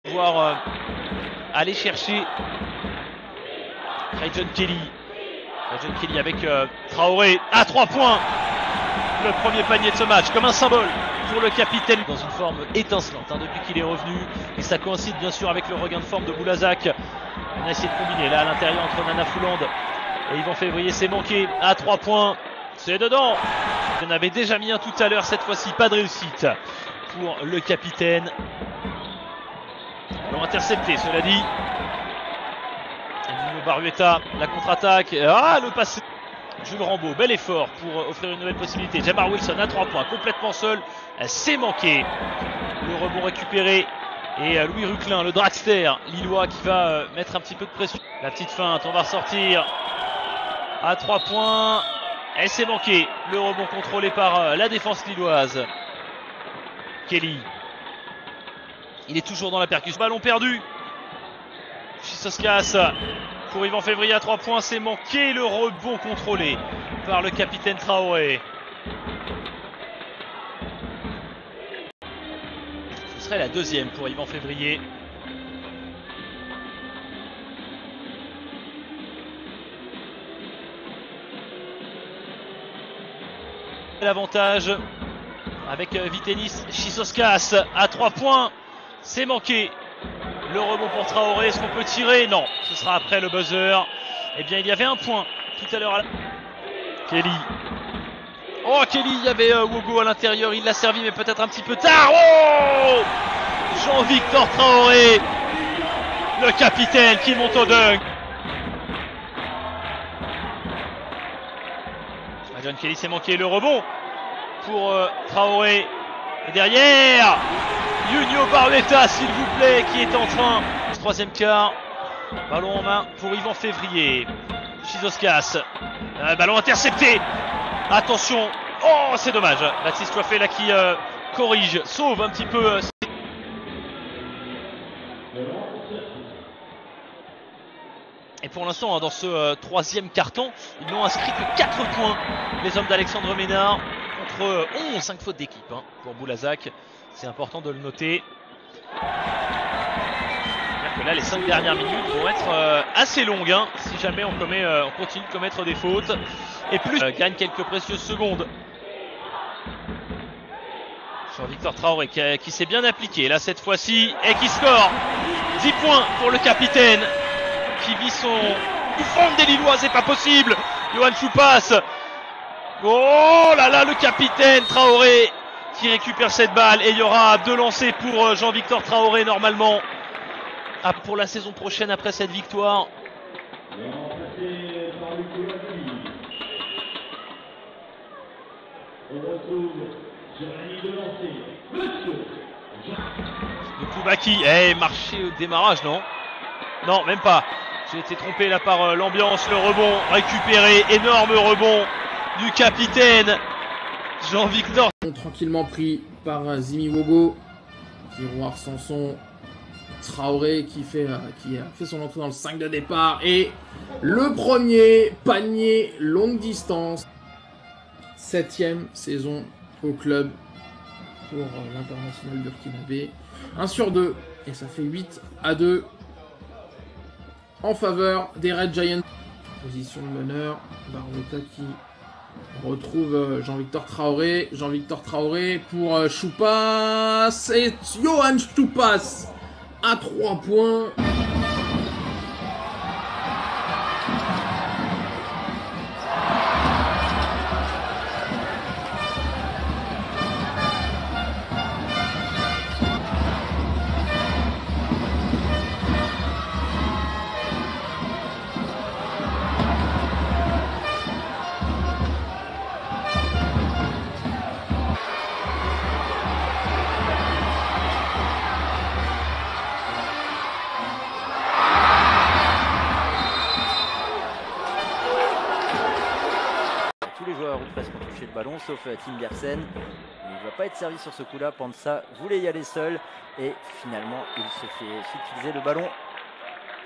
Pouvoir aller chercher John Kelly. John Kelly avec Traoré à 3 points. Le premier panier de ce match, comme un symbole pour le capitaine. Dans une forme étincelante depuis qu'il est revenu. Et ça coïncide bien sûr avec le regain de forme de Boulazak. On a essayé de combiner là à l'intérieur entre Nana Fouland et Yvan Février. C'est manqué à 3 points. C'est dedans. Il en avait déjà mis un tout à l'heure. Cette fois-ci, pas de réussite pour le capitaine. Ballon intercepté, cela dit. Nuno Barueta, la contre-attaque. Ah, le passé. Jules Rambaud, bel effort pour offrir une nouvelle possibilité. Jamar Wilson à 3 points, complètement seul. C'est manqué. Le rebond récupéré. Et Louis Ruclin, le dragster lillois qui va mettre un petit peu de pression. La petite feinte, on va ressortir à 3 points. Et c'est manqué. Le rebond contrôlé par la défense lilloise. Kelly. Il est toujours dans la percussion. Ballon perdu. Chisoskas pour Yvan Février à 3 points. C'est manqué. Le rebond contrôlé par le capitaine Traoré. Ce serait la deuxième pour Yvan Février. L'avantage avec Vitenis Chisoskas à 3 points. C'est manqué. Le rebond pour Traoré. Est-ce qu'on peut tirer? Non. Ce sera après le buzzer. Eh bien, il y avait un point tout à l'heure. Kelly. Oh, Kelly, il y avait Wogo à l'intérieur. Il l'a servi, mais peut-être un petit peu tard. Oh, Jean-Victor Traoré. Le capitaine qui monte au dunk. John Kelly s'est manqué le rebond pour Traoré. Et derrière, Nuno Barueta, s'il vous plaît, qui est en train. Troisième quart. Ballon en main pour Yvan Février. Chisoskas. Ballon intercepté. Attention. Oh, c'est dommage. Baptiste Coiffé là qui corrige, sauve un petit peu. Et pour l'instant, dans ce troisième carton, ils n'ont inscrit que 4 points. Les hommes d'Alexandre Ménard contre 5 fautes d'équipe pour Boulazak. C'est important de le noter. C'est-à-dire que là, les 5 dernières minutes vont être assez longues si jamais on continue de commettre des fautes. Et plus gagne quelques précieuses secondes. Jean-Victor Traoré qui s'est bien appliqué là cette fois-ci et qui score 10 points pour le capitaine qui vit son forme des Lillois, c'est pas possible. Yohan Choupas. Oh là là, le capitaine Traoré qui récupère cette balle et il y aura 2 lancers pour Jean-Victor Traoré normalement pour la saison prochaine après cette victoire. Le Poubaki, marché au démarrage, non? Non, même pas. J'ai été trompé là par l'ambiance, le rebond récupéré, énorme rebond du capitaine Jean-Victor. Tranquillement pris par Zimi Wogo, Tiroir Sanson, Traoré qui a fait son entrée dans le 5 de départ et le premier panier longue distance. 7e saison au club pour l'international burkinabé. 1 sur 2 et ça fait 8-2 en faveur des Red Giants. Position de meneur, Barueta qui retrouve Jean-Victor Traoré. Jean-Victor Traoré pour Choupas et Yohan Choupas à 3 points. Les joueurs ou presque ont touché le ballon sauf Tim Bjergsen. Il ne va pas être servi sur ce coup là. Pansa voulait y aller seul et finalement il se fait utiliser le ballon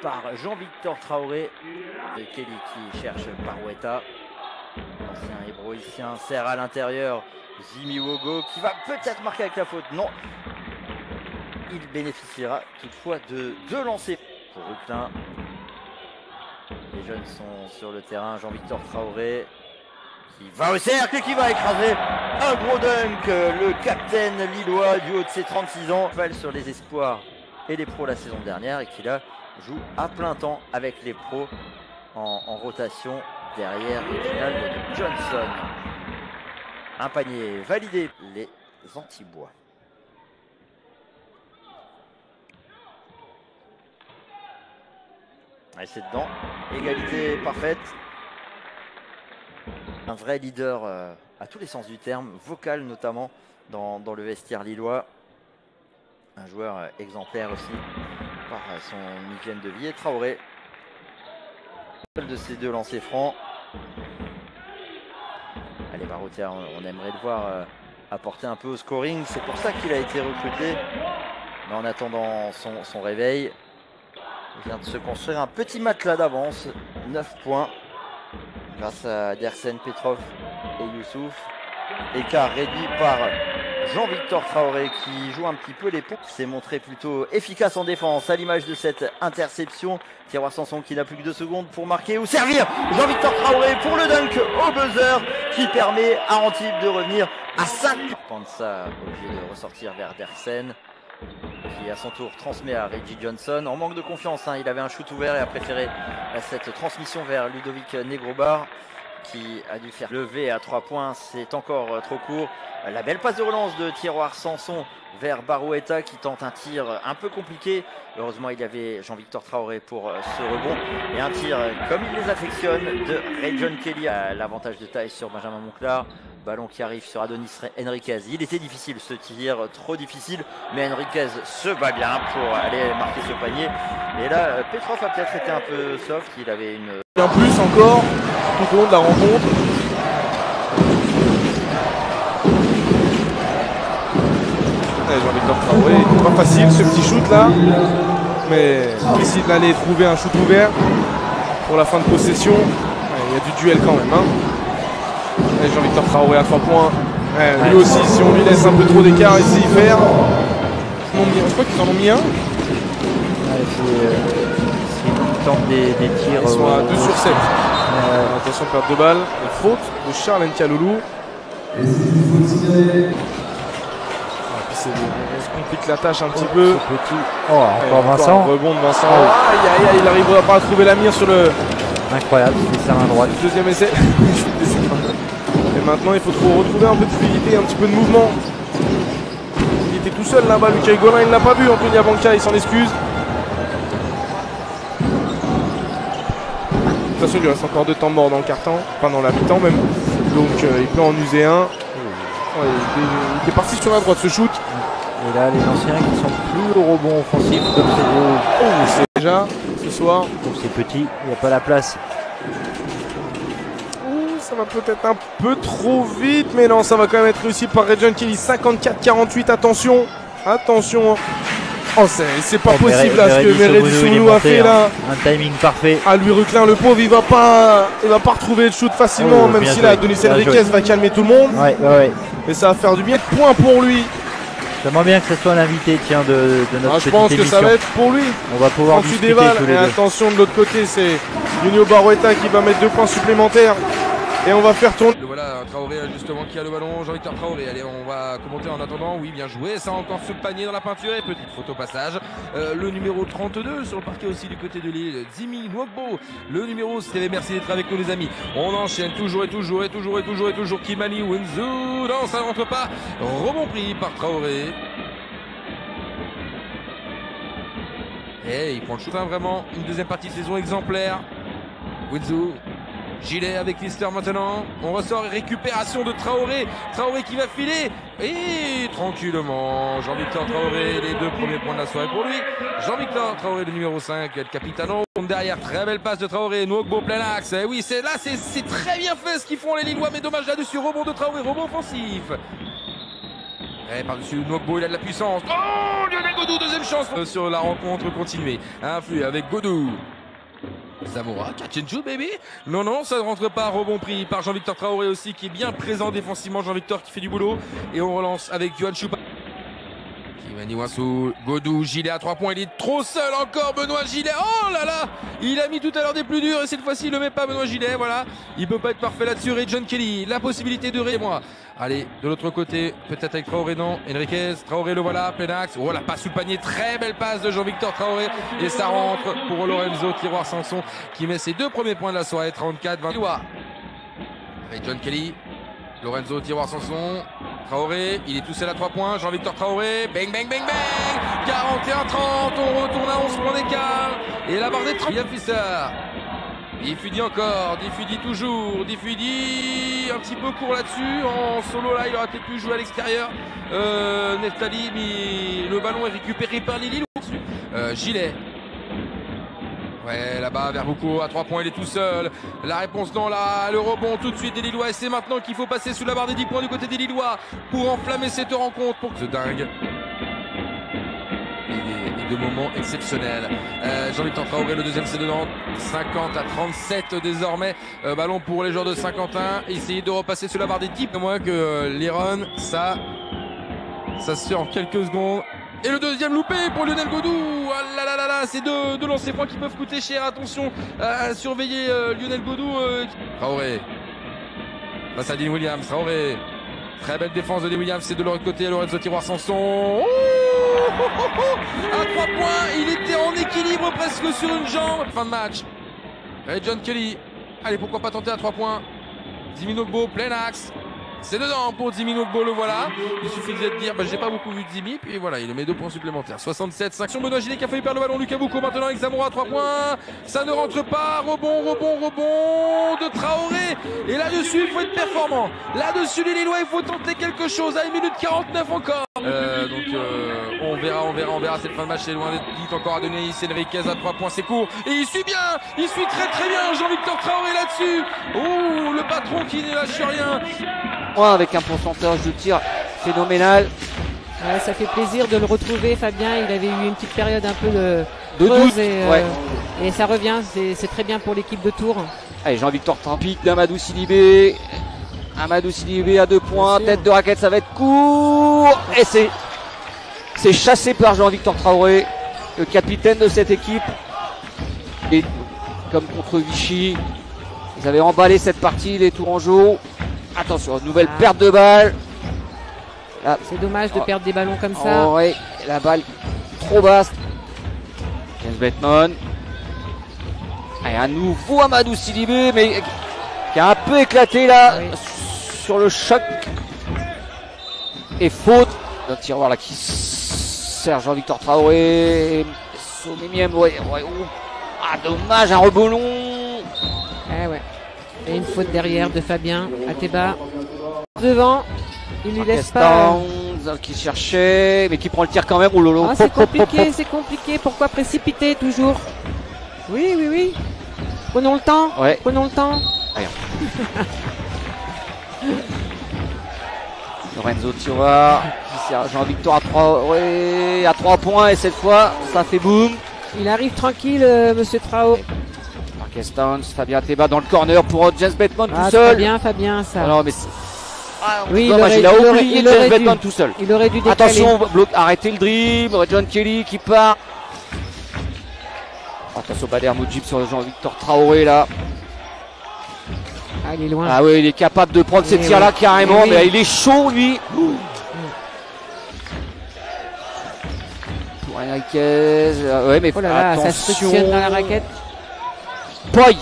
par Jean-Victor Traoré. Kelly qui cherche Barueta, l'ancien hébroïcien, serre à l'intérieur. Zimi Wogo qui va peut-être marquer avec la faute. Non, Il bénéficiera toutefois de 2 lancers pour Ruclin. Les jeunes sont sur le terrain. Jean-Victor Traoré qui va au cercle et qui va écraser un gros dunk. Le capitaine lillois du haut de ses 36 ans, val sur les espoirs et les pros la saison dernière et qui là joue à plein temps avec les pros en rotation derrière le final de Johnson. Un panier validé les Antibois. Et c'est dedans, égalité parfaite. Un vrai leader à tous les sens du terme, vocal notamment dans le vestiaire lillois. Un joueur exemplaire aussi par son hygiène de vie. Et Traoré, de ces 2 lancers francs. Allez, Barotia, on aimerait le voir apporter un peu au scoring. C'est pour ça qu'il a été recruté. Mais en attendant son réveil, il vient de se construire un petit matelas d'avance. 9 points grâce à Dersen, Petrov et Youssouf. Écart réduit par Jean-Victor Traoré qui joue un petit peu les ponts. S'est montré plutôt efficace en défense à l'image de cette interception. Tiroir Sanson qui n'a plus que 2 secondes pour marquer ou servir. Jean-Victor Traoré pour le dunk au buzzer qui permet à Antibes de revenir à 5. Pansa obligé de ressortir vers Dersen qui à son tour transmet à Reggie Johnson. En manque de confiance, il avait un shoot ouvert et a préféré cette transmission vers Ludovic Negrobar qui a dû faire lever à 3 points. C'est encore trop court. La belle passe de relance de Tiroir Sanson vers Barouetta qui tente un tir un peu compliqué. Heureusement, il y avait Jean-Victor Traoré pour ce rebond. Et un tir comme il les affectionne de Ray John Kelly. L'avantage de taille sur Benjamin Monclar. Ballon qui arrive sur Adonis Henriquez. Il était difficile ce tir, trop difficile. Mais Henriquez se bat bien pour aller marquer ce panier. Et là, Petrov a peut-être été un peu soft. Il avait une... En plus encore, tout au long de la rencontre. Jean-Victor Traoré, pas facile ce petit shoot là. Mais difficile d'aller trouver un shoot ouvert pour la fin de possession. Il y a du duel quand même. Jean-Victor Traoré à 3 points. Lui aussi, si on lui laisse un peu trop d'écart, il sait y faire. Je crois qu'ils en ont mis un. Ils tentent des tirs. Ils sont à 2 sur 7. Attention, perte de balle. Et faute de Charles Nkalulu. Ça complique la tâche un petit peu. Oh, encore Vincent. Rebond de Vincent. Il n'arrivera pas à trouver la mire sur le. Incroyable, c'est sa main droite. Deuxième essai. Et maintenant, il faut retrouver un peu de fluidité, un petit peu de mouvement. Il était tout seul là-bas, Lucas Hugolin, il ne l'a pas vu. Anthony Abanca, il s'en excuse. De toute façon, il lui reste encore 2 temps morts dans le quart-temps, enfin dans la mi-temps même. Donc, il peut en user un. Ouais, il est parti sur la droite ce shoot. Et là, les anciens qui sont plus au rebond offensif comme c'est gros. C'est déjà ce soir. Donc c'est petit, il n'y a pas la place. Ça va peut-être un peu trop vite, mais non, ça va quand même être réussi par Ray John Kelly. 54-48, attention. Attention. Oh, c'est pas possible là, ce que Meredith Sounou a fait là. Un timing parfait. Ah, lui Ruclin, le pauvre, il va pas retrouver le shoot facilement, même si là, Denis Henriquez va calmer tout le monde. Ouais. Mais ça va faire du bien. Point pour lui. J'aimerais bien que ce soit l'invité de notre petite émission. Je pense que ça va être pour lui. On va pouvoir discuter tous les deux. Et attention, de l'autre côté, c'est Nuno Barouetta qui va mettre 2 points supplémentaires. Et on va faire tourner. Voilà, Traoré justement qui a le ballon, Jean-Victor Traoré. Allez, on va commenter en attendant. Oui, bien joué. Ça encore ce panier dans la peinture et petite faute au passage. Le numéro 32 sur le parquet aussi du côté de Lille, Zimi Nwogbo. Le numéro 7, merci d'être avec nous les amis. On enchaîne toujours. Kimani Wenzu. Non, ça ne rentre pas. Rebond pris par Traoré. Et il prend le shoot. Vraiment une deuxième partie de saison exemplaire. Wenzu. Gilet avec Lister maintenant. On ressort, récupération de Traoré. Traoré qui va filer. Et tranquillement, Jean-Victor Traoré, les 2 premiers points de la soirée pour lui. Jean-Victor Traoré, le numéro 5, le capitano. Derrière, très belle passe de Traoré. Nwogbo plein axe. Et oui, c'est très bien fait ce qu'ils font les Lillois. Mais dommage là-dessus. Rebond de Traoré, rebond offensif. Et par-dessus Nwogbo, il a de la puissance. Oh, Lionel Godou, deuxième chance sur la rencontre continuée. Influx avec Godou. Zamora, catch and shoot, baby. Non, ça ne rentre pas. Rebond pris par Jean-Victor Traoré aussi, qui est bien présent défensivement. Jean-Victor qui fait du boulot. Et on relance avec Johan Choupa, qui Imani Wassou, Godou, Gilet à 3 points, il est trop seul encore, Benoît Gilet. Oh là là, il a mis tout à l'heure des plus durs et cette fois-ci il le met pas, Benoît Gilet, voilà. Il peut pas être parfait là-dessus. Et John Kelly, la possibilité de moi. Allez, de l'autre côté, peut-être avec Traoré, non. Enriquez, Traoré le voilà, plein axe. Oh, la passe sous le panier, très belle passe de Jean-Victor Traoré. Et ça rentre pour Lorenzo Tiroir Sanson qui met ses 2 premiers points de la soirée, 34-20. Avec John Kelly, Lorenzo Tiroir Sanson. Traoré, il est tout seul à 3 points. Jean-Victor Traoré, bang, bang, bang, bang. 41-30, on retourne à 11 points d'écart. Et la barre des 30. Bien Fissard. Diffudi encore, Diffudi toujours, Diffudi un petit peu court là-dessus, en solo là il aurait peut-être pu jouer à l'extérieur. Neftali, mais le ballon est récupéré par les Lillois. Gilet. Ouais, là-bas, vers Boucault, à 3 points, il est tout seul. La réponse non, là, le rebond tout de suite des Lillois. Et c'est maintenant qu'il faut passer sous la barre des 10 points du côté des Lillois pour enflammer cette rencontre. Pour ce dingue. Et de moments exceptionnels. Jean-Victor Traoré, le deuxième c'est dedans. 50-37 désormais. Ballon pour les joueurs de Saint-Quentin. Essayer de repasser sous la barre des 10. Moins que l'Iron, ça se fait en quelques secondes. Et le deuxième loupé pour Lionel Godou. Ah là là là là, c'est deux lancers francs qui peuvent coûter cher. Attention à surveiller Lionel Godou. Traoré. Face à Dean Williams. Traoré. Très belle défense de Dean Williams. C'est de l'autre côté. Lorenzo Tiroir Sanson. À 3 points. Il était en équilibre presque sur une jambe. Fin de match. Et John Kelly. Allez, pourquoi pas tenter à 3 points. Zimi Nogbo, plein axe. C'est dedans pour Zimi Nogbo, le voilà. Il suffisait de dire, j'ai pas beaucoup vu de Zimi, puis voilà, il met 2 points supplémentaires. 67-5. Benoît Gilet qui a failli perdre le ballon. Lucas Boucault maintenant avec Zamora à 3 points. Ça ne rentre pas. Rebond de Traoré. Et là-dessus, il faut être performant. Là-dessus, les Lillois, il faut tenter quelque chose à 1 minute 49 encore. On verra. Cette fin de match, c'est loin d'être vite encore à donner. Enriquez à 3 points, c'est court. Et il suit bien. Il suit très très bien Jean-Victor Traoré là-dessus. Oh, le patron qui ne lâche rien. Avec un pourcentage de tir phénoménal. Ouais, ça fait plaisir de le retrouver, Fabien. Il avait eu une petite période un peu de doute. Et ça revient, c'est très bien pour l'équipe de Tours. Allez, Jean-Victor Trampic d'Amadou Sidibé. Amadou Sidibé à 2 points, tête de raquette, ça va être court. Et c'est chassé par Jean-Victor Traoré, le capitaine de cette équipe. Et comme contre Vichy, ils avaient emballé cette partie, les Tourangeaux. Attention, nouvelle perte de balle. C'est dommage de perdre des ballons comme ça. Ouais, la balle trop basse. James Bateman. Et un nouveau Amadou Sidibé, mais qui a un peu éclaté là sur le choc. Et faute d'un tireur là qui sert Jean-Victor Traoré. Somemième, dommage, un rebond long. Et une faute derrière de Fabien Ateba. Devant, il lui laisse pas. Qui cherchait, mais qui prend le tir quand même. C'est compliqué. Pourquoi précipiter toujours? Oui. Prenons le temps. Prenons le temps. Lorenzo Tiroir qui sert Jean-Victor à 3 points et cette fois ça fait boum. Il arrive tranquille, monsieur Traoré. Marquez Towns, Fabien Ateba dans le corner pour James Bateman tout seul. Fabien, ça. Non, mais oui, il a oublié James Bateman tout seul. Il aurait dû décaler. Attention, arrêtez le dribble. John Kelly qui part. Attention, Bader Moudjib sur Jean-Victor Traoré là. Il est loin. Il est capable de prendre ces tirs là carrément, mais il est chaud lui. Pour Enriquez. Mais attention. Ça se frictionne dans la raquette. Aïe.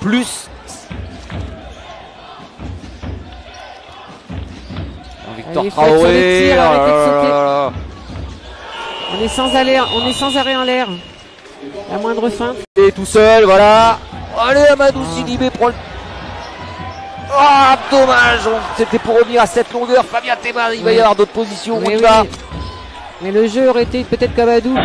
Plus. Jean-Victor Traoré. On est sans arrêt en l'air. La moindre feinte. Et tout seul, voilà. Allez, Amadou Sidibé prend le. Dommage. C'était pour revenir à cette longueur. Fabien Ateba, il va y avoir d'autres positions. Mais le jeu aurait été peut-être Kabadou.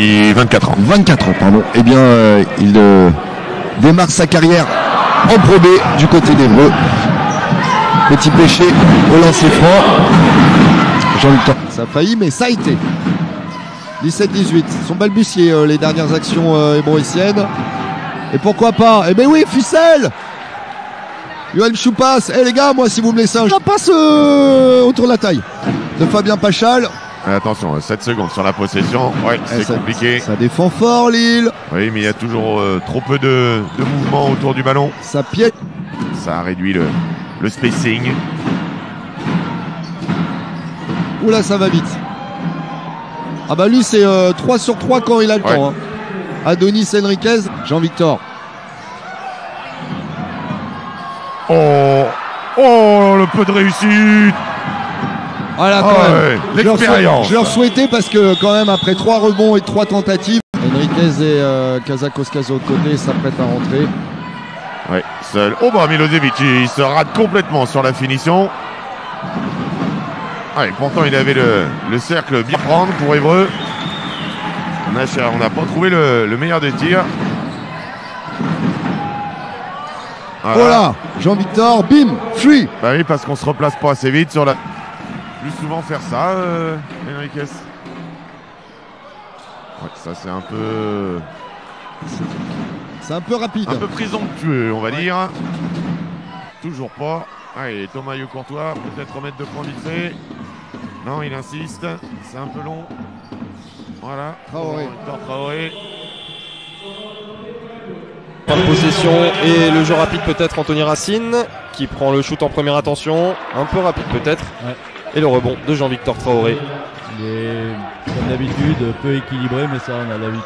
depuis 24 ans. 24 ans, pardon. Eh bien, il démarre sa carrière en Pro B du côté d'Evreux. Petit péché au lancer franc. Jean-Victor. Ça a failli, mais ça a été. 17-18. Sont balbutiés les dernières actions hébroïciennes. Et pourquoi pas? Eh ben oui, ficelle! Yoann Choupas. Eh les gars, moi, si vous me laissez un passe autour de la taille de Fabien Pachal. Attention, 7 secondes sur la possession. Ouais, c'est compliqué. Ça défend fort, Lille. Oui, mais il y a toujours trop peu de mouvement autour du ballon. Ça piège. Ça a réduit le spacing. Oula, ça va vite. Ah bah lui, c'est 3 sur 3 quand il a le temps. Hein. Adonis Henriquez, Jean-Victor. Oh, le peu de réussite. Voilà, quand même. L'expérience. Je leur souhaitais parce que quand même après 3 rebonds et 3 tentatives, Henriquez et Kazakos de l'autre côté s'apprêtent à rentrer. Ouais, seul. Oh bah Milosevic, il se rate complètement sur la finition. Ah, et pourtant il avait le cercle bien prendre pour Évreux. On n'a pas trouvé le meilleur des tirs. Voilà, Jean-Victor, bim, free. Bah oui, parce qu'on se replace pas assez vite sur la... Plus souvent faire ça, Henriquez. Ouais, ça c'est un peu... C'est un peu rapide. Un peu présomptueux, on va dire. Toujours pas. Allez, Thomas Courtois, peut-être remettre 2 points vite fait. Non, il insiste. C'est un peu long. Voilà. Traoré. Pas de possession et le jeu rapide peut-être Anthony Racine qui prend le shoot en première intention. Un peu rapide peut-être. Ouais. Et le rebond de Jean-Victor Traoré. Il est, comme d'habitude, peu équilibré, mais ça, on a l'habitude.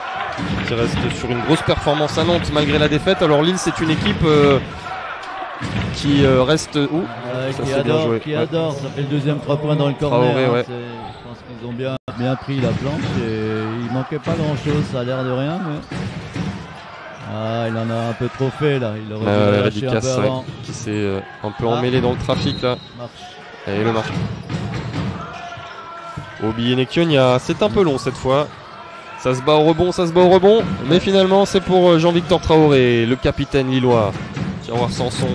Qui reste sur une grosse performance à Nantes malgré la défaite. Alors Lille, c'est une équipe qui reste où qui adore. Ça fait le deuxième 3 points dans le corner. Traoré, ouais. Je pense qu'ils ont bien pris la planche et il manquait pas grand-chose. Ça a l'air de rien, mais il en a un peu trop fait là. Il aurait dû lâcher un peu avant. Qui s'est un peu emmêlé dans le trafic là. Et le marche. Obi et Nekionia, c'est un peu long cette fois. Ça se bat au rebond, mais finalement c'est pour Jean-Victor Traoré, le capitaine lillois. Tiroir Sanson.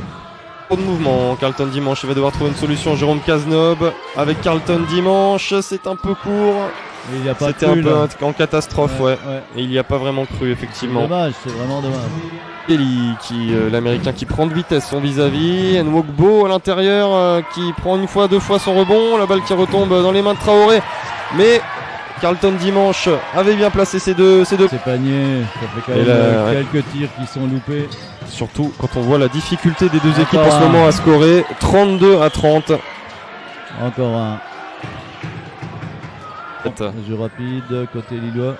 Trop de mouvement, Carlton Dimanche, il va devoir trouver une solution. Jérôme Cazeneuve avec Carlton Dimanche, c'est un peu court. C'était un peu en catastrophe, ouais. Et il n'y a pas vraiment cru, effectivement. C'est vraiment dommage. Kelly, l'américain qui prend de vitesse son vis-à-vis. Nwogbo à l'intérieur, qui prend 1 fois, 2 fois son rebond. La balle qui retombe dans les mains de Traoré. Mais Carlton Dimanche avait bien placé ses deux. C'est panier, ça fait quand même quelques tirs qui sont loupés. Surtout quand on voit la difficulté des deux équipes en ce moment à scorer. 32-30. Encore un. Jeu rapide, côté lillois.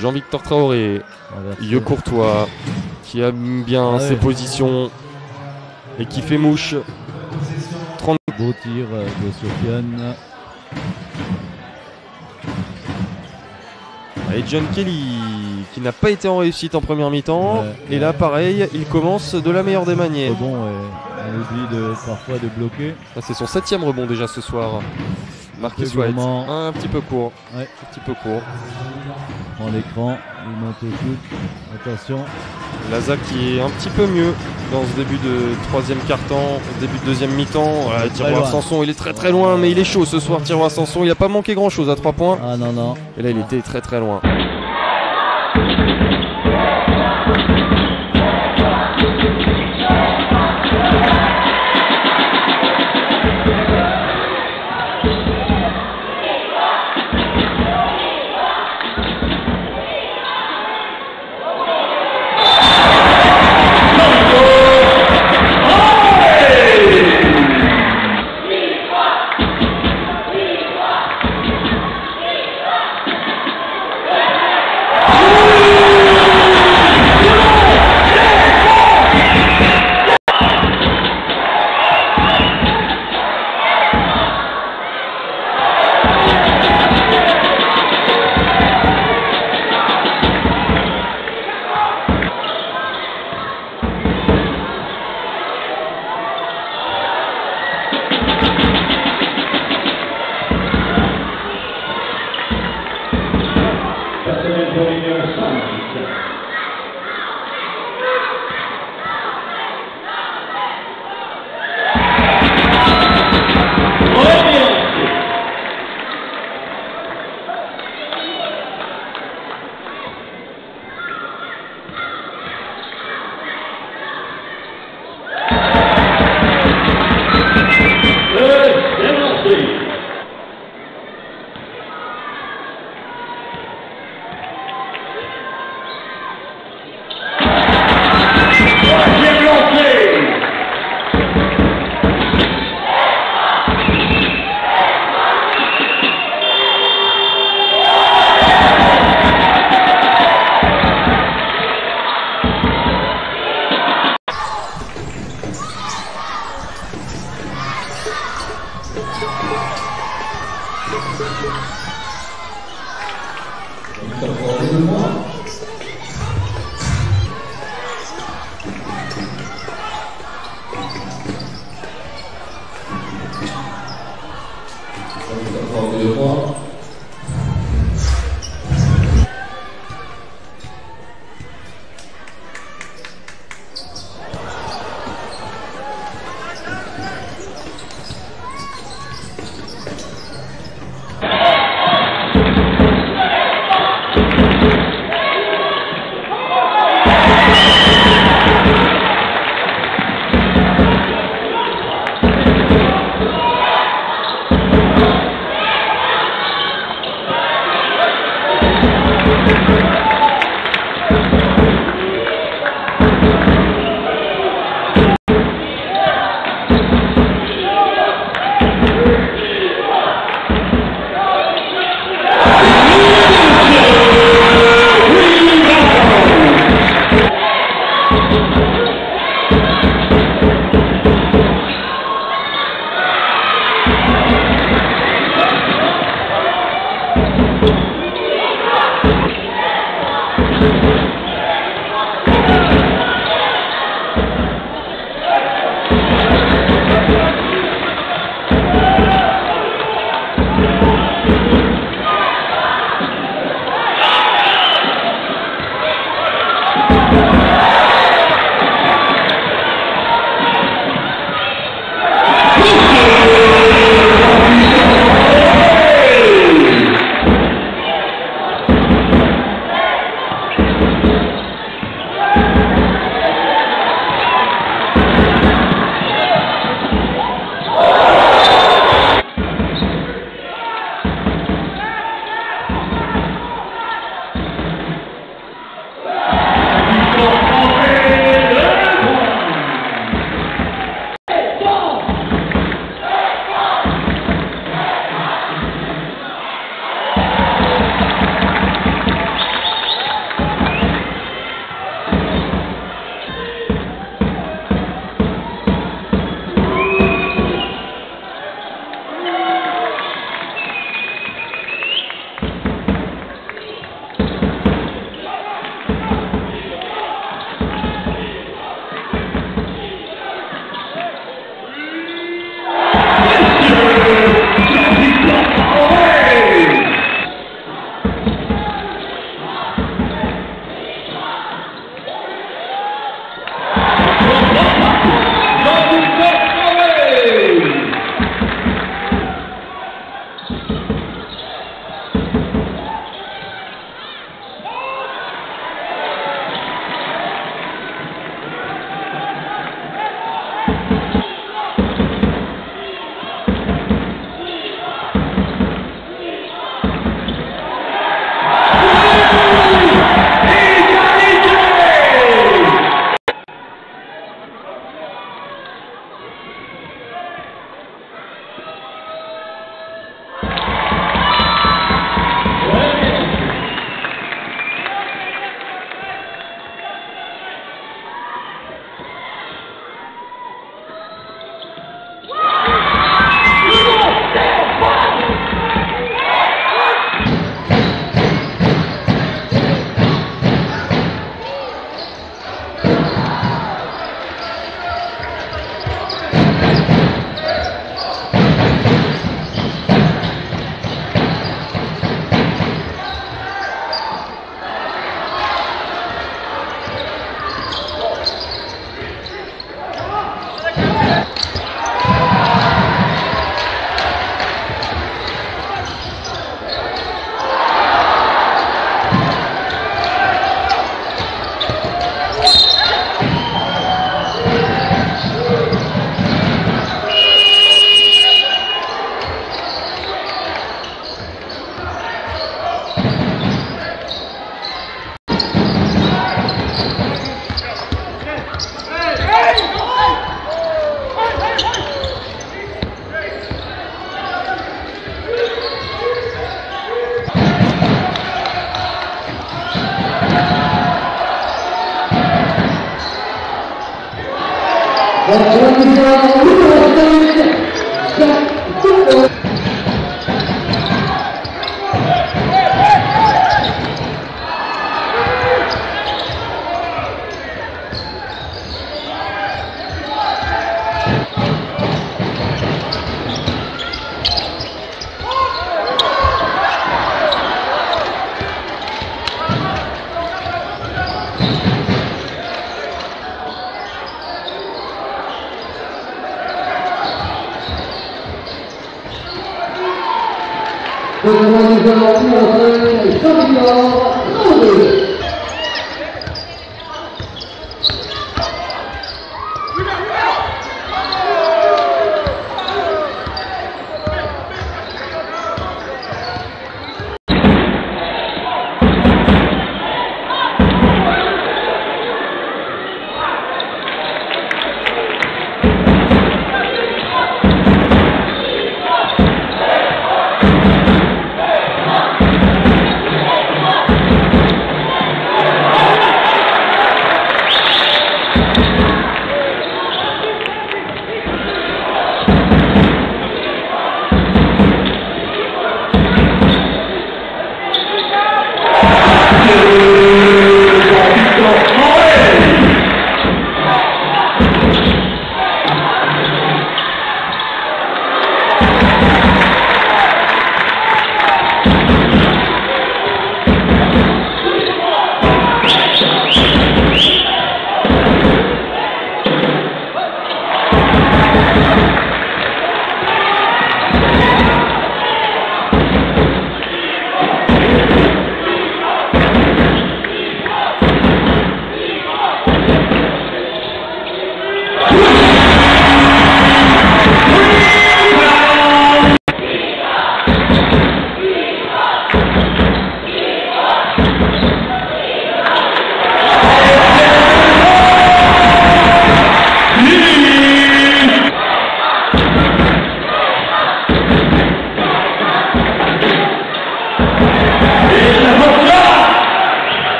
Jean-Victor Traoré, Yeux Courtois, qui aime bien ses positions et qui fait mouche. 30. Beau tir de Sofiane. Et John Kelly, qui n'a pas été en réussite en première mi-temps. Et là, pareil, il commence de la meilleure des manières. Rebond, on oublie parfois de bloquer. C'est son 7e rebond déjà ce soir. Marcus White, un petit peu court. Un petit peu court. Prend l'écran, il monte au shoot. Attention. Laza qui est un petit peu mieux dans ce début de 3e quart-temps, début de 2e mi-temps. Tiroir Sanson, il est très loin, mais il est chaud ce soir. Tiroir Sanson, il n'a pas manqué grand-chose à 3 points. Ah non. Et là, il était très loin.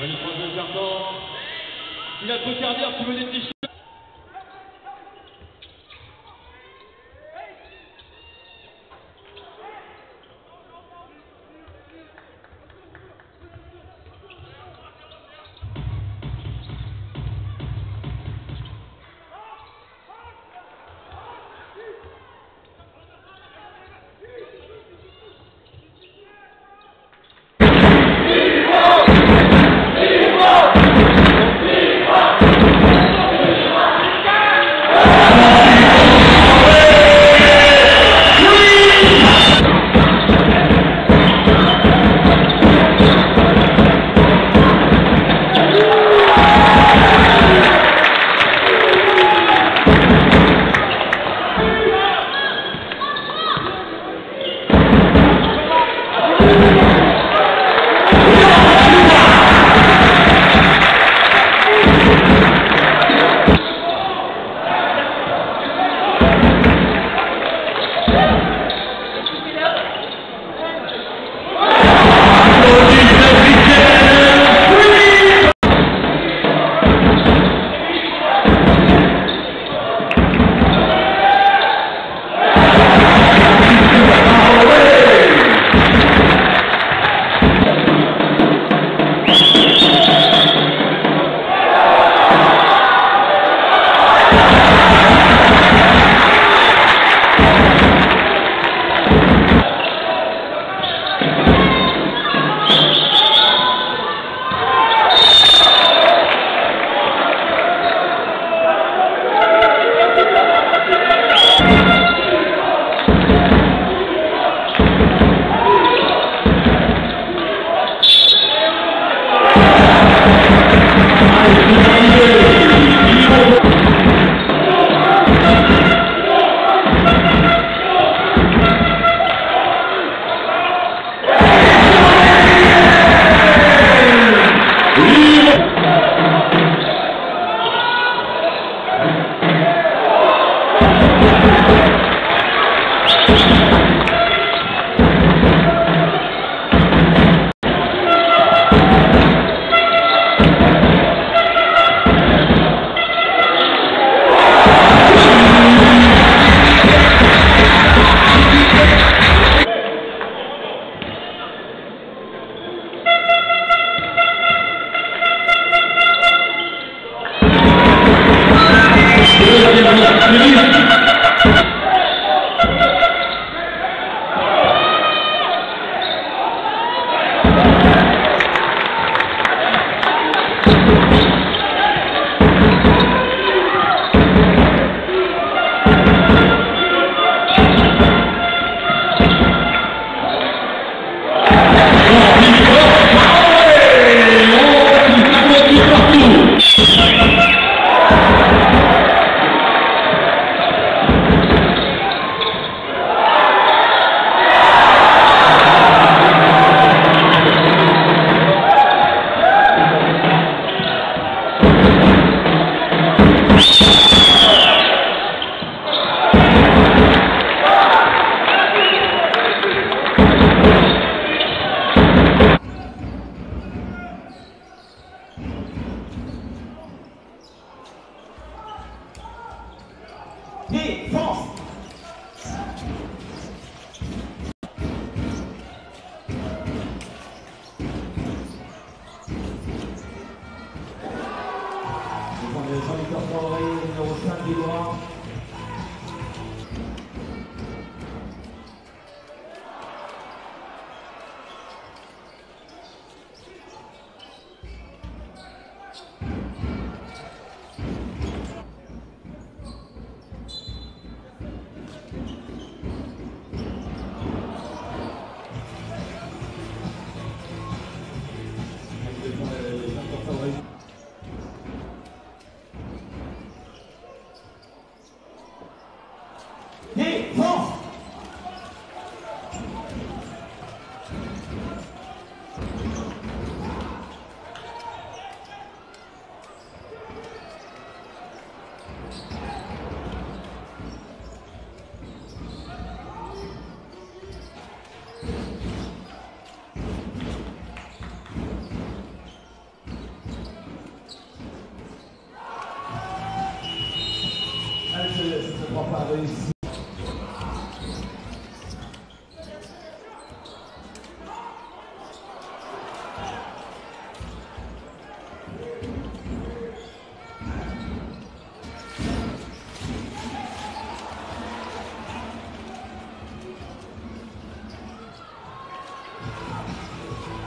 Le troisième carton. Il a trop cardiaque, tu veux des t-shirts?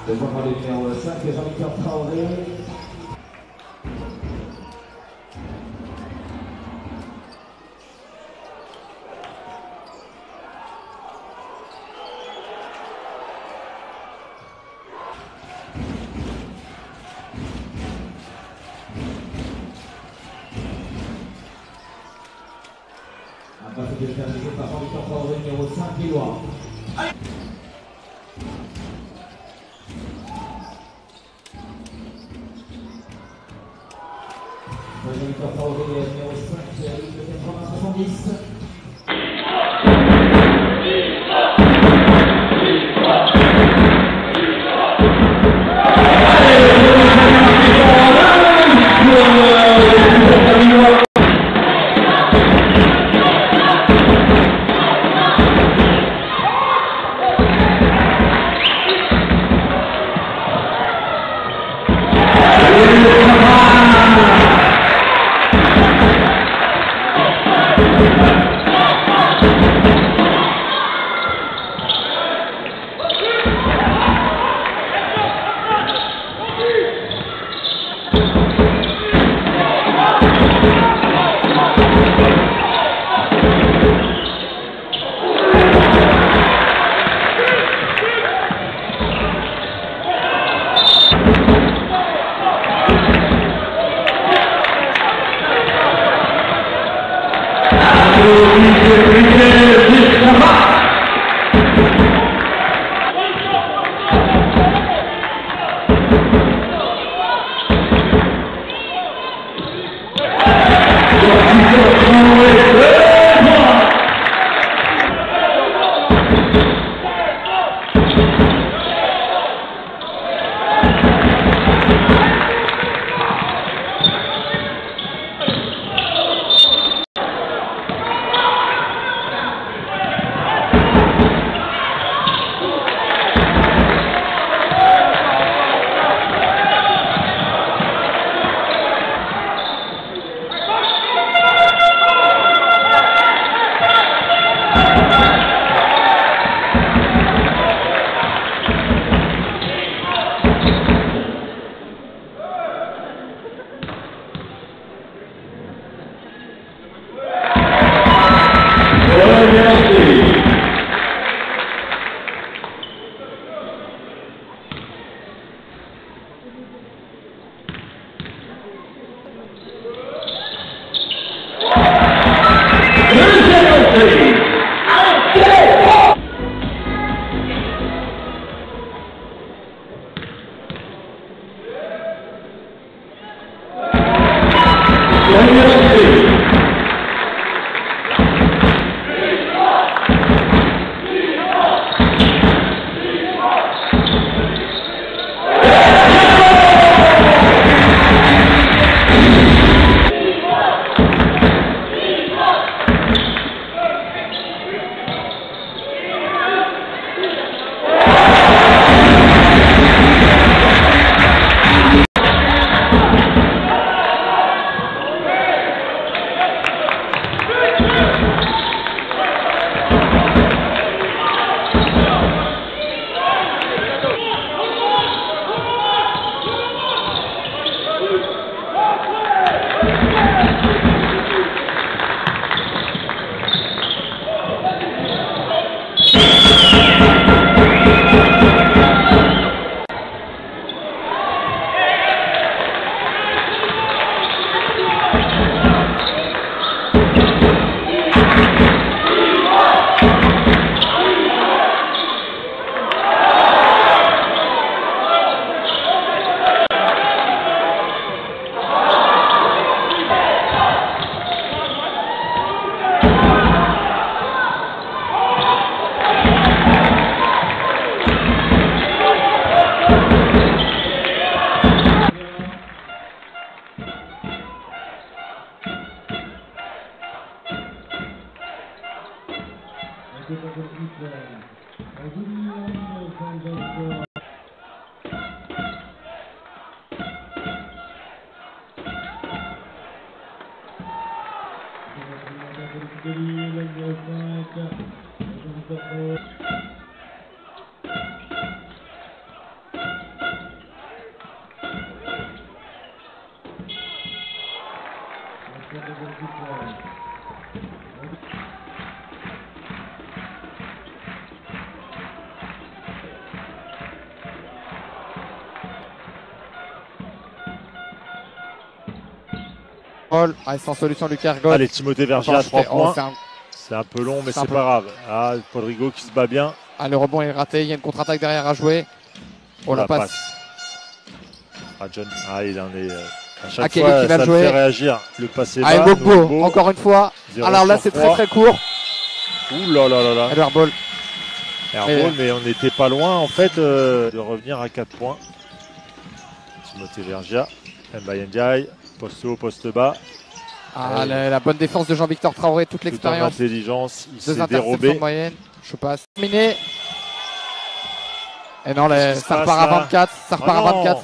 Devant le numéro 5, Jean-Victor Traoré. Un passe de terminé par Jean-Victor Traoré, numéro 5, Lillois. Jean-Victor Traoré, numéro 5, de 80-70. Sans solution, Lucas Ergot. Allez, Timothée Vergier à 3 points. C'est un peu long, mais c'est pas grave. Ah, Rodrigo qui se bat bien. Ah, le rebond est raté. Il y a une contre-attaque derrière à jouer. Oh, la passe. Ah, John. Ah, il en est. À chaque Kelly fois, qui va ça jouer. le fait réagir. Le passé bas. Ah, Mbogbo, encore une fois. Alors là, c'est très court. Ouh là là là là. Airball. Airball, mais on n'était pas loin en fait de revenir à 4 points. Timothée Vergia, Mbaye Ndiaye, poste haut, poste bas. Ah, la bonne défense de Jean-Victor Traoré, toute l'expérience. Intelligence, il s'est dérobé. Moyenne. Je passe. Terminé. Et non, ça repart à 24. Ça repart à 24.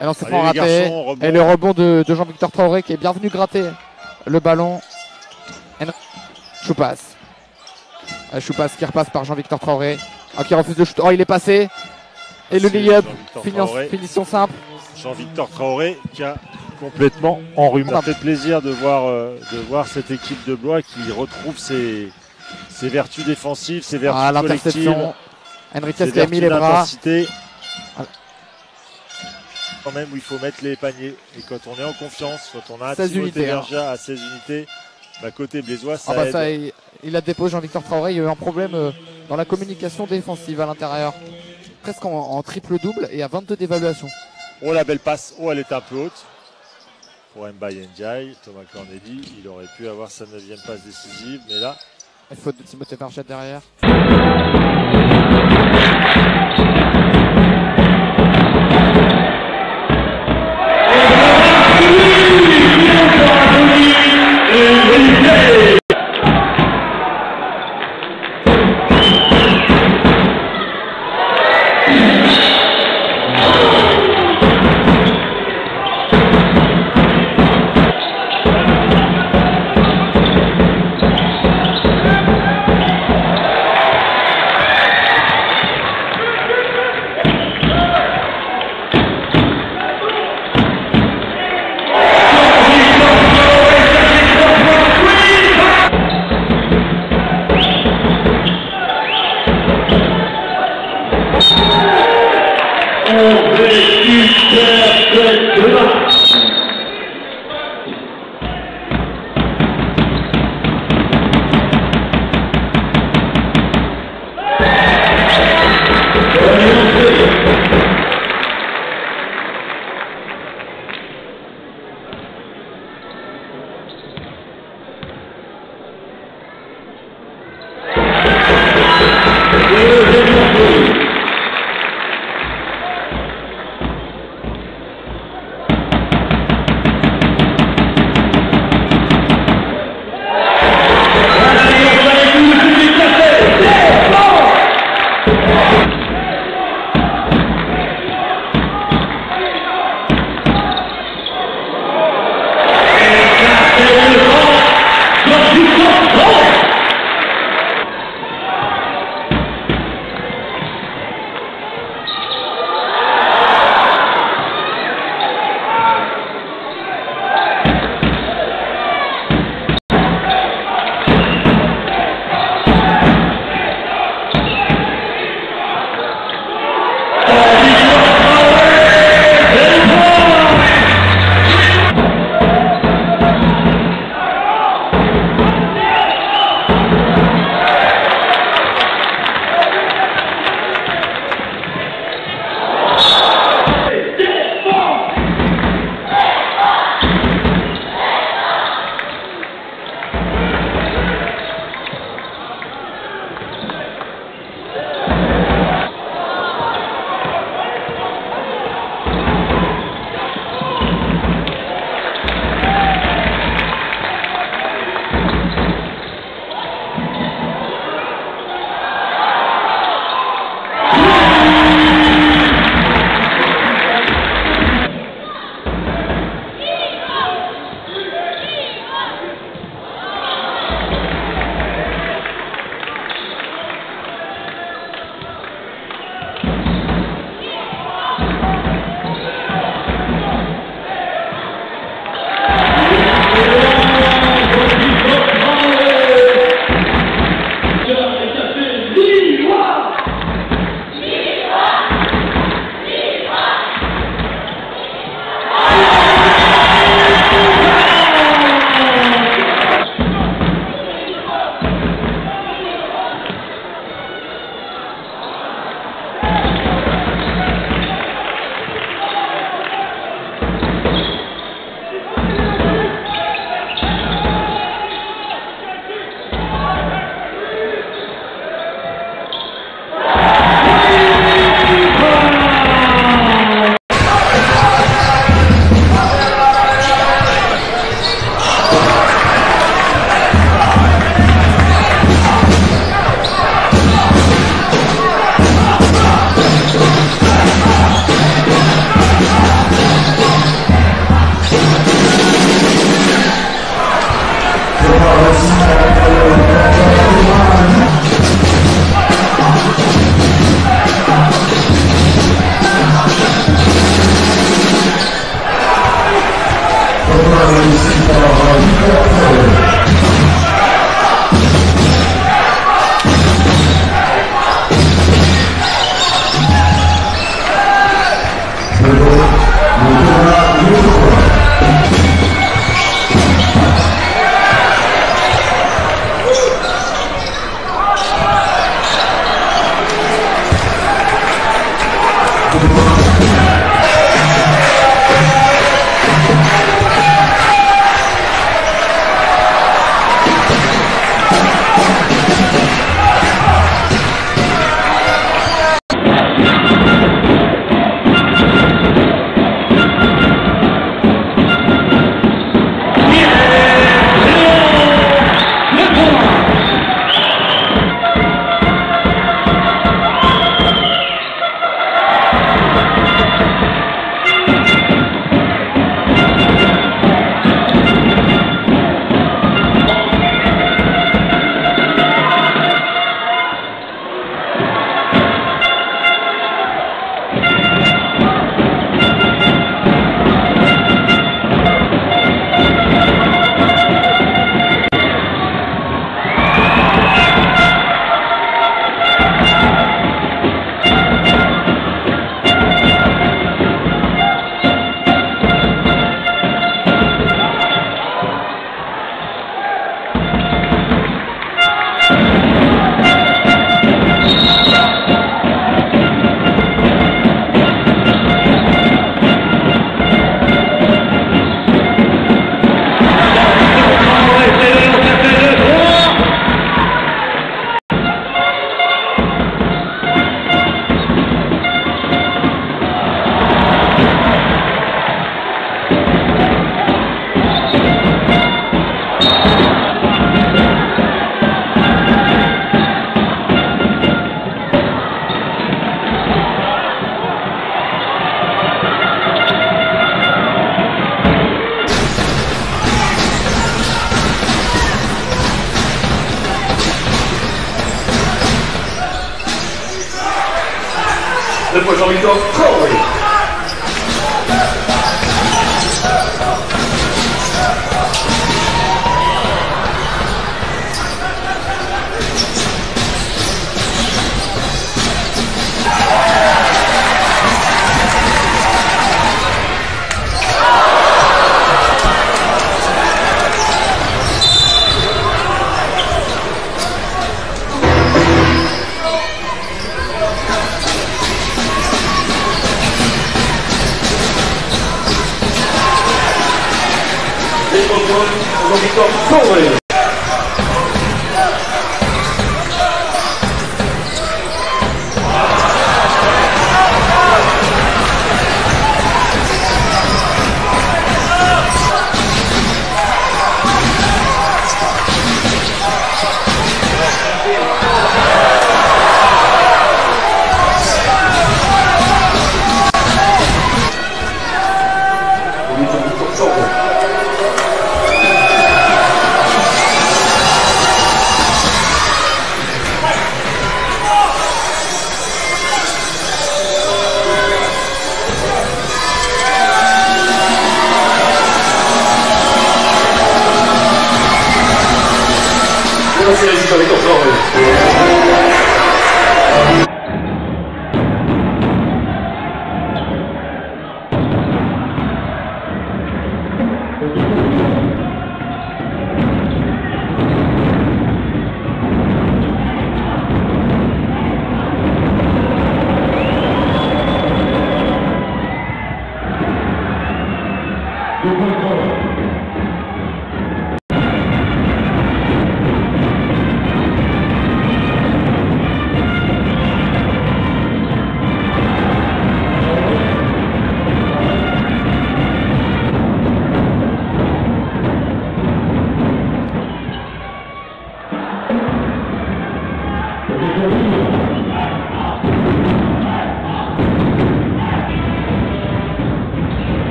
Et non, c'est pas raté. Et le rebond de Jean-Victor Traoré qui est bien venu gratter le ballon. Choupas. Choupas qui repasse par Jean-Victor Traoré. Qui refuse le shoot. Oh, il est passé. Et le lay-up. Finition simple. Jean-Victor Traoré qui a complètement enrhumé. Ça fait plaisir de voir cette équipe de Blois qui retrouve ses vertus défensives, ses vertus collectives. Enriquez qui a mis les bras. Quand même où il faut mettre les paniers. Et quand on est en confiance, quand on a 16 Timothée unités, Vergia à 16 unités, côté Blésois, ça aide. Il a déposé Jean-Victor Traoré. Il y a eu un problème dans la communication défensive à l'intérieur. Presque en triple-double et à 22 d'évaluation. Oh, la belle passe. Oh, elle est un peu haute. Pour Mbaye Ndiaye, Thomas Corneli, il aurait pu avoir sa 9e passe décisive, mais là... Il faute de Timothée Vergia derrière. Le point Jean-Victor Traoré. Jean-Victor Traoré.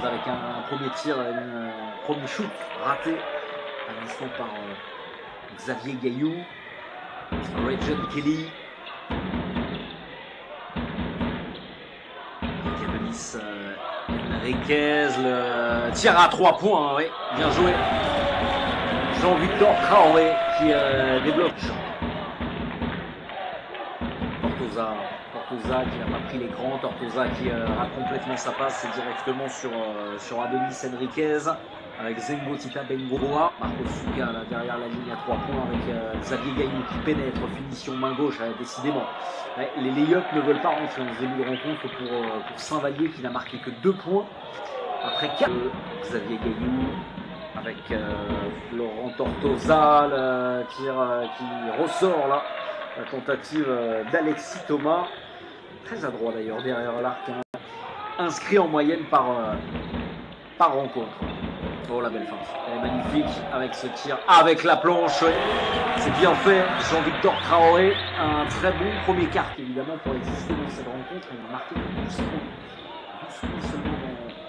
Avec un premier tir, un premier shoot raté à l'instant par Xavier Gaillou, Regent Kelly, Cabelis Enriquez, le tir à 3 points, oui, bien joué. Jean-Victor Traoré qui débloque. Tortosa qui n'a pas pris l'écran, Tortosa qui rate complètement sa passe directement sur Adonis Enriquez avec Zengo Tita Bengoa. Marco Suga là, derrière la ligne à 3 points avec Xavier Gaillou qui pénètre, finition main gauche, décidément. Les lay-ups ne veulent pas rentrer en début de rencontre pour Saint-Vallier qui n'a marqué que 2 points après 4. Xavier Gaillou avec Florent Tortosa, le tir qui ressort là. La tentative d'Alexis Thomas, très adroit d'ailleurs derrière l'arc, hein, inscrit en moyenne par rencontre. Oh la belle feinte, elle est magnifique avec ce tir, avec la planche, c'est bien fait. Jean-Victor Traoré, un très bon premier quart évidemment pour exister dans cette rencontre. Il a marqué 12 points seulement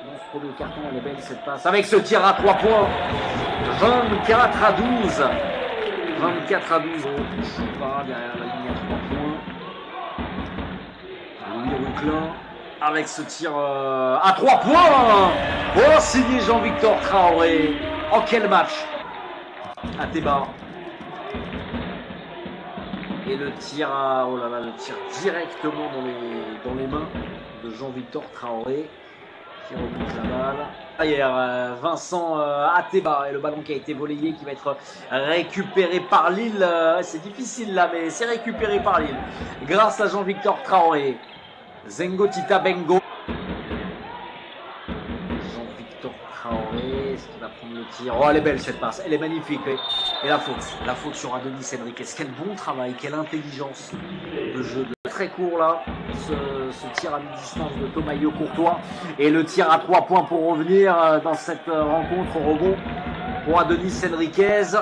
dans ce premier carton. Elle est belle cette passe avec ce tir à 3 points, 24 à 12. 24 à 12, Choupa derrière la ligne à 3 points. Louis Ruclin avec ce tir à 3 points. Oh, signé Jean-Victor Traoré. Oh, quel match. Ateba. Et le tir oh là là, le tir directement dans les mains de Jean-Victor Traoré qui remonte la balle. Derrière Vincent Ateba et le ballon qui a été volleyé qui va être récupéré par Lille. C'est difficile là, mais c'est récupéré par Lille grâce à Jean-Victor Traoré. Zengo Tita Bengo. Jean-Victor Traoré, est-ce qu'il va prendre le tir? Oh, elle est belle cette passe, elle est magnifique. Et la faute sur Adonis Enriquez. Quel bon travail, quelle intelligence de jeu. Très court là, ce tir à mi-distance de Thomayo Courtois. Et le tir à 3 points pour revenir dans cette rencontre au rebond pour Adonis Enriquez.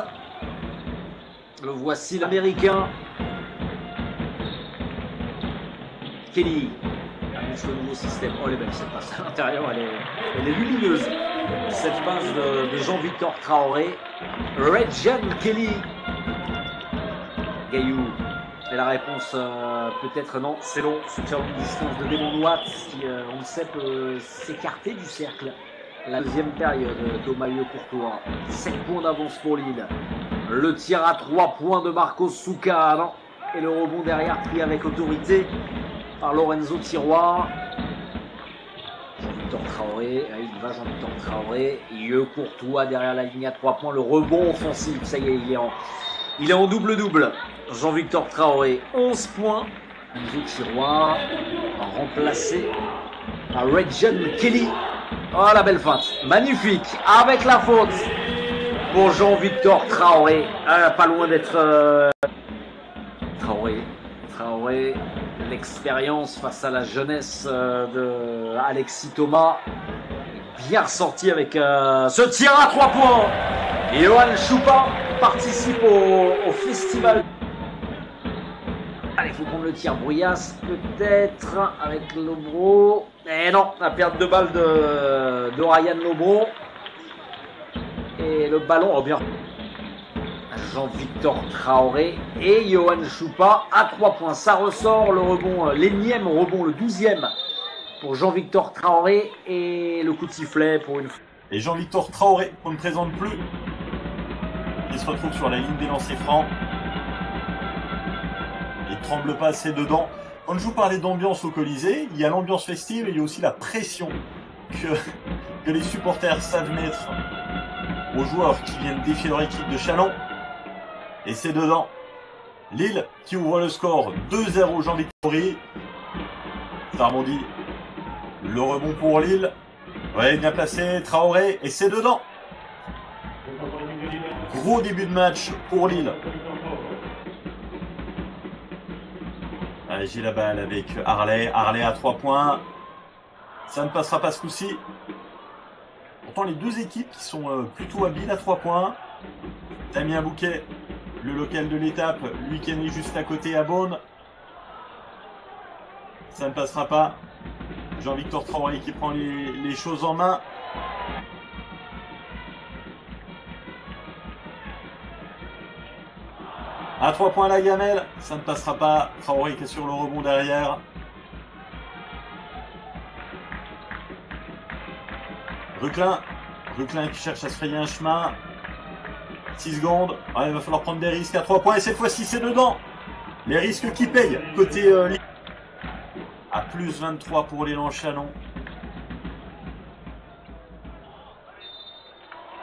Le voici l'américain. Kelly annonce le nouveau système. Oh, elle est belle cette passe à l'intérieur, elle est lumineuse. Cette passe de Jean-Victor Traoré. Regent Kelly. Gaillou. Et la réponse, peut-être non, c'est long. Ce tir de distance de Damon Watts qui, on le sait, peut s'écarter du cercle. La deuxième période, Thomayo Courtois. 7 points d'avance pour Lille. Le tir à 3 points de Marcos Souka. Non. Et le rebond derrière pris avec autorité par Lorenzo Tiroir. Jean-Victor Traoré, il va Jean-Victor Traoré. Courtois derrière la ligne à 3 points. Le rebond offensif, ça y est, il est en double-double. Jean-Victor Traoré, 11 points. Lorenzo Tiroir, remplacé par Regent Kelly. Oh, la belle feinte, magnifique, avec la faute pour Jean-Victor Traoré. Pas loin d'être Traoré, l'expérience face à la jeunesse de Alexis Thomas. Bien ressorti avec ce tir à 3 points. Et Johan Choupa participe au festival. Allez, il faut prendre le tir. Bruyas peut-être avec Lobro. Et non, la perte de balle de Ryan Lobro. Et le ballon, oh bien. Jean-Victor Traoré et Johan Choupa à 3 points. Ça ressort le rebond, l'énième rebond, le 12e pour Jean-Victor Traoré et le coup de sifflet pour une. Et Jean-Victor Traoré, qu'on ne présente plus, il se retrouve sur la ligne des lancers francs. Il ne tremble pas, c'est dedans. Quand je vous parlais d'ambiance au Colisée, il y a l'ambiance festive et il y a aussi la pression que les supporters savent mettre aux joueurs qui viennent défier leur équipe de Châlons. Et c'est dedans. Lille qui ouvre le score 2-0, Jean-Victor. Ça rebondit. Le rebond pour Lille. Ouais, bien placé, Traoré, et c'est dedans. Gros début de match pour Lille. Allez, j'ai la balle avec Harley. Harley à 3 points. Ça ne passera pas ce coup-ci. Pourtant, les deux équipes qui sont plutôt habiles à 3 points. Damien Bouquet, le local de l'étape, lui qui est né juste à côté à Beaune. Ça ne passera pas. Jean-Victor Traoré qui prend les choses en main. À 3 points la gamelle, ça ne passera pas. Traoré qui est sur le rebond derrière. Ruclin qui cherche à se frayer un chemin. 6 secondes. Ah, il va falloir prendre des risques à 3 points et cette fois-ci c'est dedans. Les risques qui payent côté à plus 23 pour l'élan Chalon.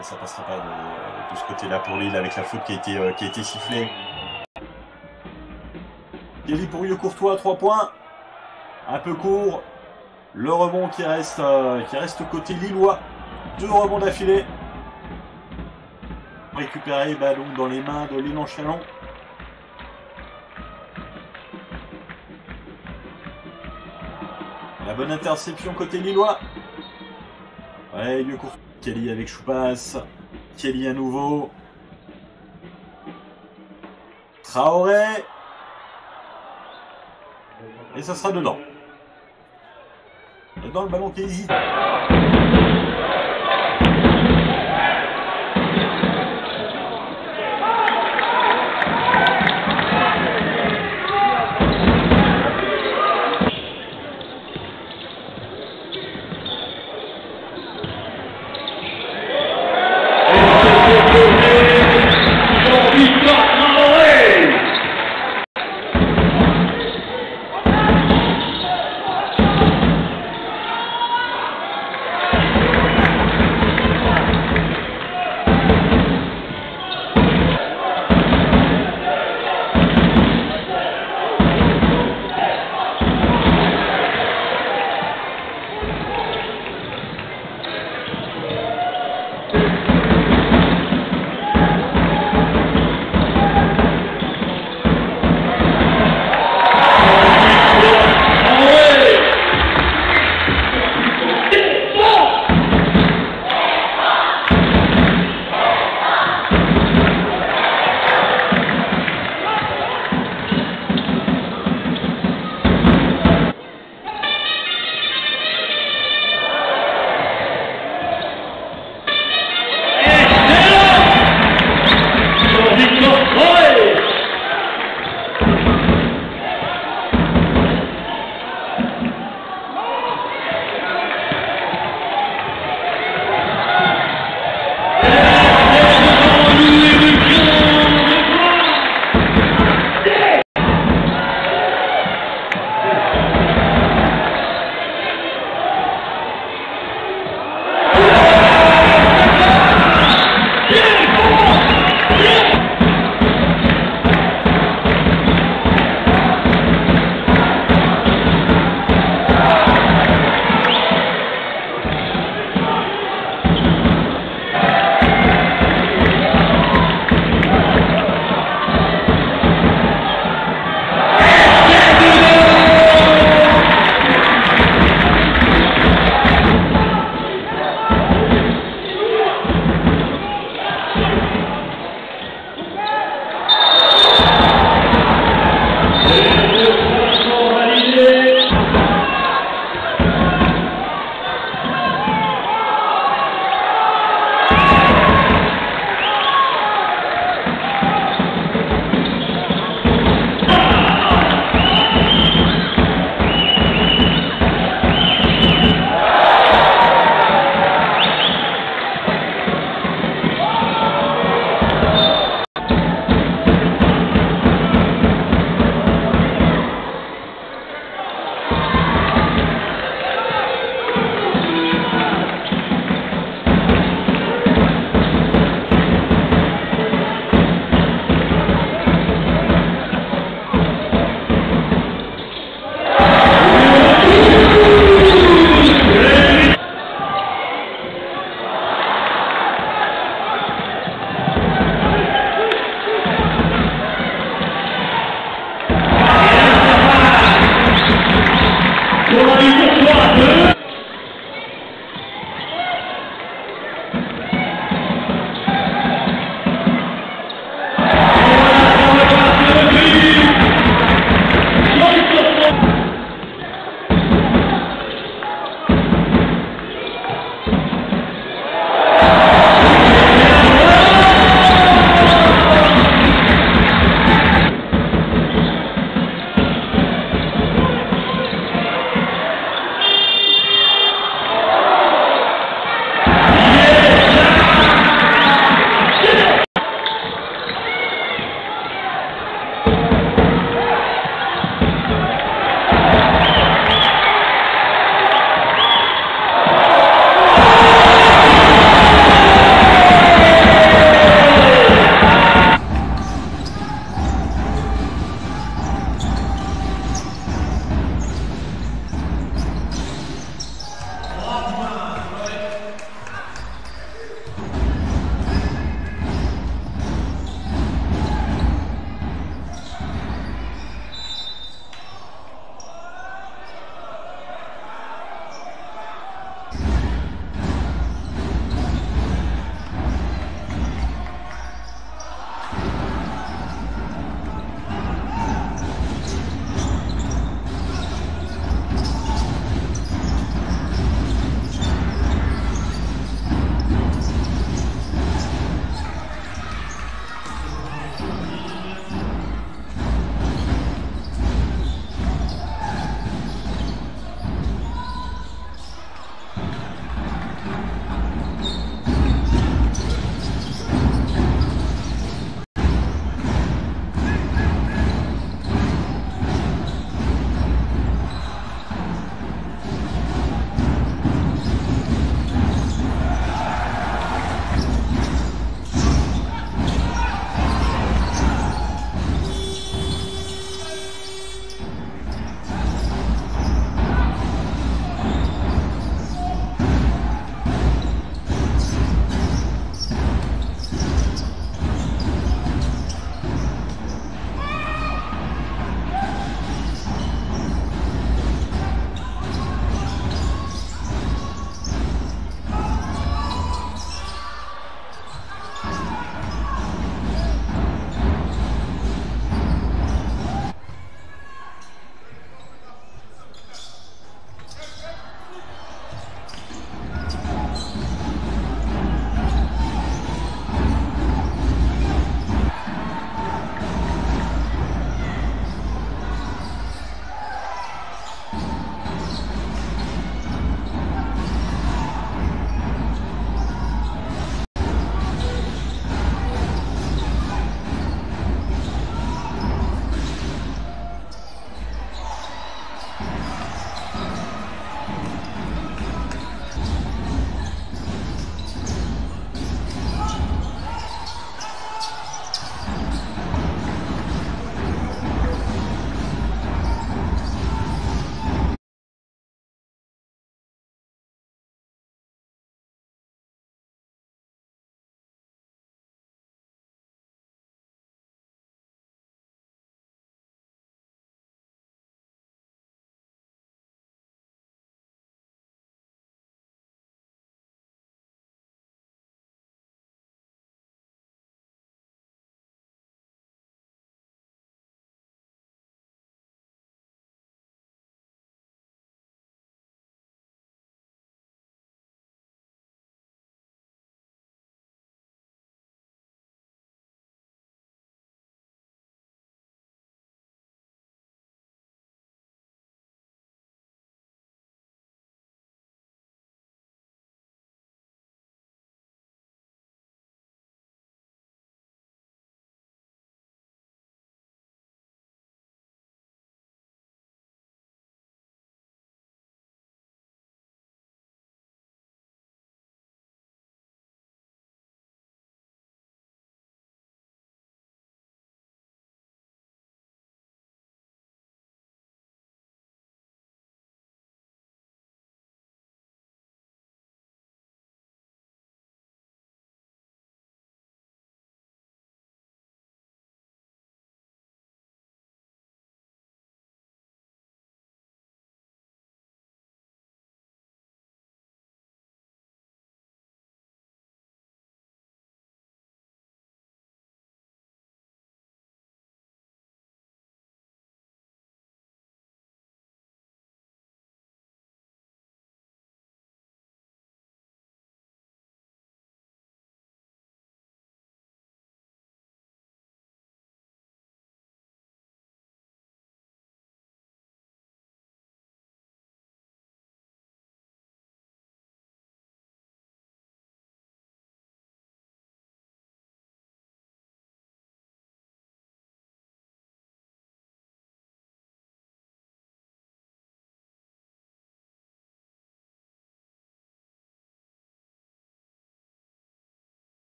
Et ça passera pas de ce côté-là pour Lille avec la faute qui a été sifflée. Kelly pour Courtois, 3 points. Un peu court. Le rebond qui reste côté lillois. 2 rebonds d'affilée. Récupéré ballon dans les mains de l'élan Chalon. La bonne interception côté lillois. Ouais, Courtois. Kelly avec Choupas. Kelly à nouveau. Traoré. Et ça sera dedans. Dedans le ballon qui hésite.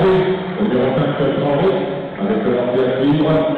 marqué au numéro 5 Traoré avec le lancé libre.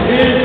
Et